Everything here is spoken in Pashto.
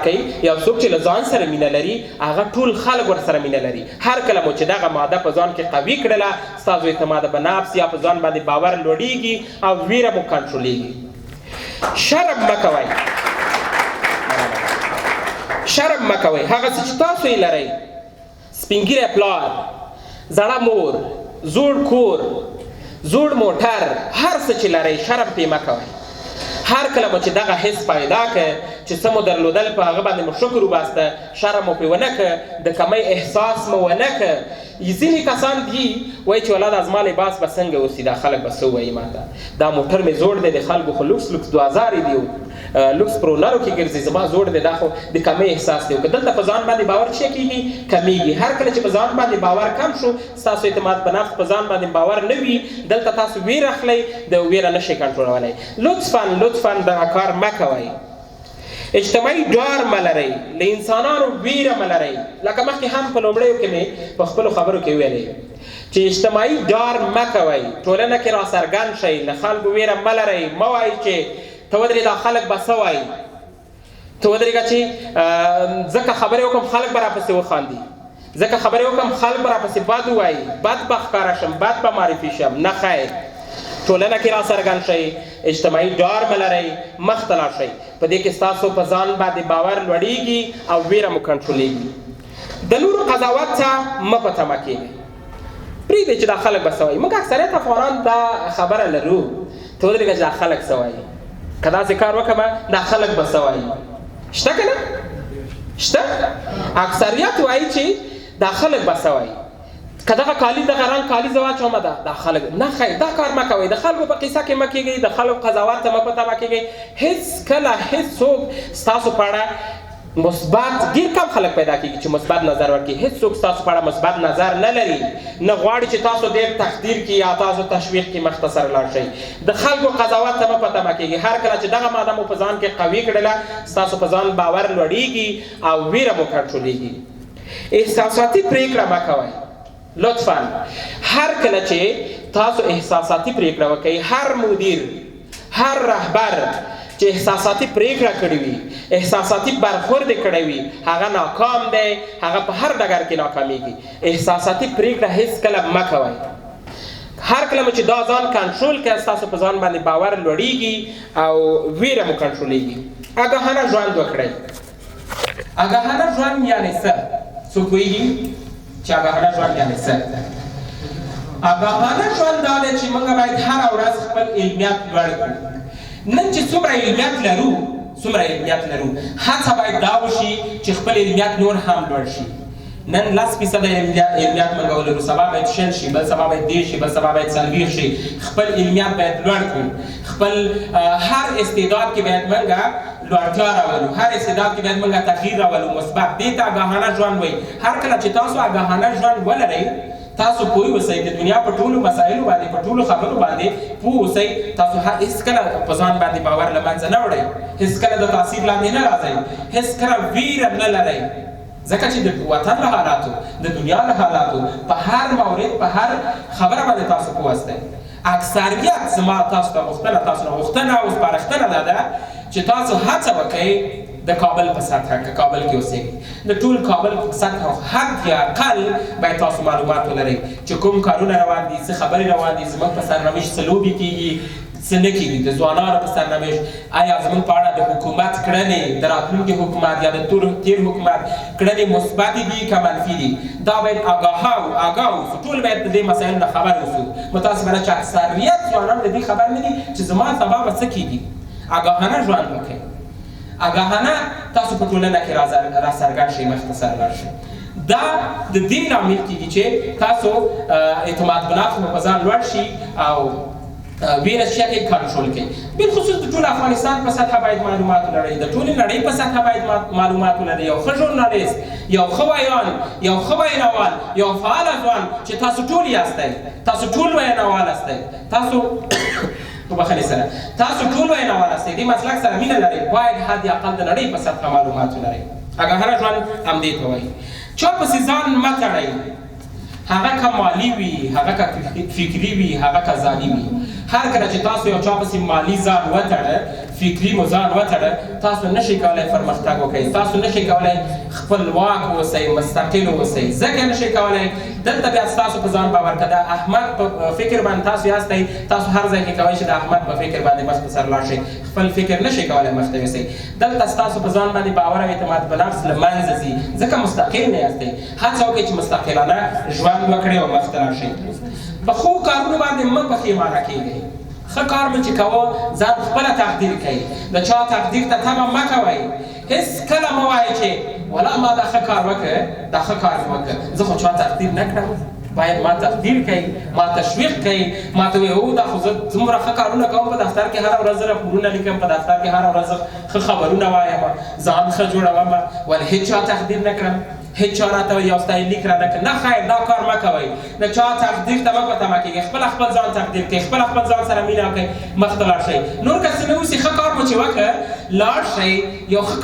کوي یو څوک چې له ځان سره مینه لري هغه ټول خلک ورسره مینه لري. هر کله مو چې دغه ماده په ځان کې قوي کړله ستاسو اعتماد په نفس یا په ځان باندې باور لوړیږي او ویره مو کنټرولېږي. شرم مه کوئ، شرم مه کوئ. هغه څه چې تاسو یې لرئ، سپین ږیری پلار، زړه مور، زوړ کور، زوړ موټر، هر څه چې لرئ شرم پې مه کوئ. هر کله مو چې دغه حس پیدا که چې څه مو درلودل په هغه باندې مو شکر وباسته، شرم مو پې ونه که، د کمۍ احساس مو ونه که. ځینې کسان دي وایي چې ولاد زما لباس به څنګه اوسي، دا خلک به څه وایي ماته، دا موټر مې زوړ دی، د خلکو خو لوکس 2000 دي، لوکس پرونرو کې ګرځي، زما زوړ دی، دا خو د کمۍ احساس دی. که دلته په ځان باندې باور څه کېږي؟ کمیږي. هر کله چې په ځان باندې باور کم شو، ستاسو اعتماد په نفس په ځان باندې باور نه وي، دلته تاسو ویره اخلئ، د ویره نه شئ کنټرولولی. لطفا دغه کار مه کوئ. اجتماعي ډار مه لرئ، له انسانانو ویره مه لرئ. لکه مخکې هم په لومړیو کې مې په خپلو خبرو کې ویلې چې اجتماعي ډار مه کوئ. ټولنه کې راڅرګند شئ، له خلکو ویره مه لرئ. مه وایئ چې ته ودرې دا خلک به څه وایي، ته ودرېږه چې ځکه خبرې وکړم خلک به راپسې وخاندي، ځکه خبرې وکړم خلک به راپسې بد ووایي، بد به ښکاره شم، بد به معرفي شم. نه خیر، ټولنه کې راڅرګند شئ، اجتماعي ډار مه لرئ، مخ ته لاړ شئ. په دې کې ستاسو په ځان باندې باور لوړیږي او ویره مو کنټرولېږي. د نورو قضاوت ته مه په تمه کېږئ. پرېږدئ چې دا خلک به څه وایي. موږ اکثریت افغانان دا خبره لرو، ته ودرېږه چې دا خلک څه وایي، که داسې کار وکړم دا خلک به څه وایي. شته که نه؟ شته. اکثریت وایي چې دا خلک به څه وایي، که دغه کالي دغه رنګ کالي زه واچوم دا خلک. نه خیر، دا کار مه کوئ. د خلکو په قصه کې مه کېږئ، د خلکو قضاوت ته مه په تمه کېږئ. هېڅ کله هېڅوک ستاسو په اړه مثبت، ډېر کم خلک پیدا کېږي چې مثبت نظر ورکړي. هېڅوک ستاسو په اړه مثبت نظر نه لري، نه غواړي چې تاسو ډېر تقدیر کړي یا تاسو تشویق کړي مختصر لاړ شئ. د خلکو قضاوت ته مه په تمه کېږي. هر کله چې دغه ماده مو په ځان کې قوي کړله، ستاسو په ځان باور لوړیږي او ویره مو کنټرولېږي. احساساتي پرېکړه مه کوئ. لطفا هر کله چې تاسو احساساتي پرېکړه وکړئ، هر مدیر، هر رهبر چې احساساتي پرېکړه کړې وي، احساساتي برخورد کړی وي، هغه ناکام دی، هغه په هر ډګر کې ناکامیږي. احساساتي پرېکړه هیڅ کله مه کوئ. هر کله چې دا ځان کنټرول کړئ، ستاسو په ځان باندې باور لوړیږي او ویره مو کنټرولېږي. آګاهانه ژوند وکړئ. آګاهانه ژوند یعنې څه؟ څوک پوهېږي چې آګاهانه ژوند یعنې څه؟ آګاهانه ژوند دا دی چې موږ باید هره ورځ خپل علمیت لوړ کړو. نن چې څومره علمیت لرو، هڅه باید دا وشي چې خپل علمیت نور هم لوړ شي. نن 10% علمیت موږ ولرو، سبا باید 100 شي، بل سبا باید 10 شي، بل سبا باید 40 شي. خپل علمیت باید لوړ کړو. خپل هر استعداد کې باید موږ لوړتیا راولو، هر استعداد کې باید موږ تغییر راولو، مثبت. دې ته آګاهانه ژوند وایي. هر کله چې تاسو آګاهانه ژوند ولرئ، تاسو پوه اوسئ د دنیا په ټولو مسایلو باندې، په ټولو خبرو باندې پوه اوسئ. تاسو هیڅ کله په ځان باندې باور له منځه نه وړئ، هیڅ کله د تاثیر لاندې نه راځئ، هیڅ کله ویره نه لرئ. ځکه چې د وطن له حالاتو، د دنیا له حالاتو، په هر مورد، په هر خبره باندې تاسو پوه اوسئ. اکثریت زما تاسو ته غوښتنه او سپارښتنه دا ده چې تاسو هڅه وکړئ د کابل په سطحه کې، کابل کې اوسېږئ. د ټول کابل په سطحه حد یا اقل باید تاسو معلومات ولرئ چې کوم کارونه روان دي، څه خبرې روان دي، زموږ په سرنوشت څه لوبې کېږي، څه نه کېږي، د ځوانانو په سرنوشت. آیا زموږ په اړه د حکومت کړنې، د راتلونکي حکومت یا د تېر حکومت کړنې مثبتې دي که منفي دي؟ دا باید آګاه اوسو. ټول باید د دې مسایلو نه خبر اوسو. متاسفانه چې اکثریت ځوانان د دې خبر نه دي چې زما سبا به څه کېږي. آګاهانه ژوند وکړئ. آګاهانه تاسو په ټولنه کې راڅرګند شئ، مختصر لاړ شئ. دا د دې لامل کېږي چې تاسو اعتماد په نفس مو په ځان لوړ شي او ویره شکل کنټرول کړئ. بالخصوص د ټول افغانستان په سطحه باید معلومات ولرئ، د ټولې نړۍ په سطحه باید معلومات ولرئ. یو ښه ژورنالیست، یو ښه ویان، یو ښه ویناوال، یو فعاله ځوان چې تاسو ټول یاستئ، تاسو ټول ویناوال یاستئ، تاسو په بخښنې سره تاسو ټول ویناوال یاستئ، دې مسلک سره مینه لرئ، باید حد اقل د نړۍ په سطحه معلومات ولرئ. آګاهانه ژوند همدې ته وایي. چا پسې ځان مه تړئ، هغه که مالي وي، هغه که فکري وي، هغه که ځاني وي. هر کله چې تاسو یو چا پسې مالي ځان وتړه، فکري مو ځان وتړه تاسو نشئ کولی پرمختګ وکړئ تاسو نشئ کولی خپلواک اوسئ مستقل اوسئ ځکه نشئ کولی دلته بیا ستاسو په ځان باور که د احمد په فکر باندې تاسو یاستئ تاسو هر ځای کې کوئ چې د احمد په فکر باندې مخ په سر لاړ شئ خپل فکر نشئ کولی مخ ته یوسئ دلته ستاسو په ځان باندې باور او اعتماد په نفس له منځه ځي ځکه مستقل نه یاستئ هڅه وکړئ چې مستقلانه ژوند وکړئ او مخ ته لاړ شئ په ښو کارونو باندې مه پښیمانه کیږئ ښه کار مو چې کوه ځان خپله تقدیر کوئ د چا تقدیر ته تمه مه کوئ هېڅ کله مه وایئ چې ولا ما دا ښه کار وکړه دا ښه کار مې وکړه زه خو چا تقدیر نه کړم باید ما تقدیر کوي ما تشویق کوي ما ته وایي هو دا خو زه څومره ښه کارونه کوم په دفتر کې هره ورځ راپورونه لیکم په دفتر کې هره ورځ ښه خبرونه وایم ځان ښه جوړوم ولې هېڅ چا تقدیر نه کړم هیڅ چا راته وایي یو ستایي لیک رانه کړه نه خیر دا کار مه کوئ د چا تقدیر ته مه په تمه کېږئ خپله خپل ځان تقدیر کړئ خپله خپل ځان سره مینه وکړئ مخ ته لاړ شئ نور که څه نه اوسي ښه کار مو چې وکړه لاړ شئ یو ښه